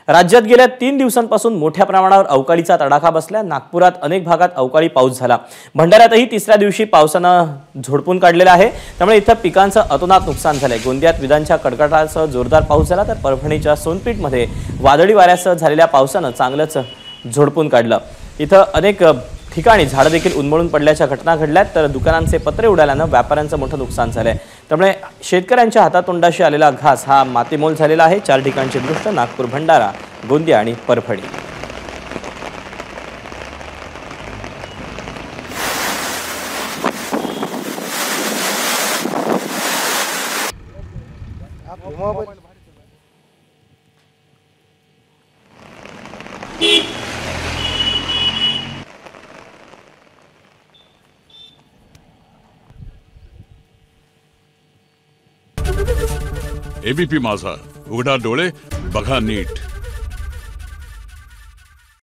राज्यात गेल्या 3 दिवसांपासून मोठ्या प्रमाणावर अवकाळीचा तडाखा बसला। नागपुरात अनेक भागात अवकाळी पाऊस झाला। भंडाऱ्यातही तिसऱ्या दिवशी पावसानं झोडपून काढलेला आहे, त्यामुळे इथं पिकांचं अतोनात नुकसान झालंय। गोंदियात विजांच्या कडकडाटासह जोरदार पाऊस झाला, तर परभणीच्या सोनपेठमध्ये वादळी वाऱ्यासह झालेल्या पावसानं चांगलंच झोडपून काढलं। इथं अनेक ठिकाणी झाडं देखील उन्मळून पडल्याच्या घटना घडल्यात, तर दुकानांचे पत्रे उडाल्यानं व्यापाऱ्यांचं मोठं नुकसान झालंय। त्यामुळे शेतकऱ्यांच्या हातातोंडाशी आलेला घास हा मातीमोल झालेला आहे। 4 ठिकाणचे दृश्य नागपूर, भंडारा, गोंदिया आणि परभणी। एबीपी माझा, उघडा डोळे बघा नीट।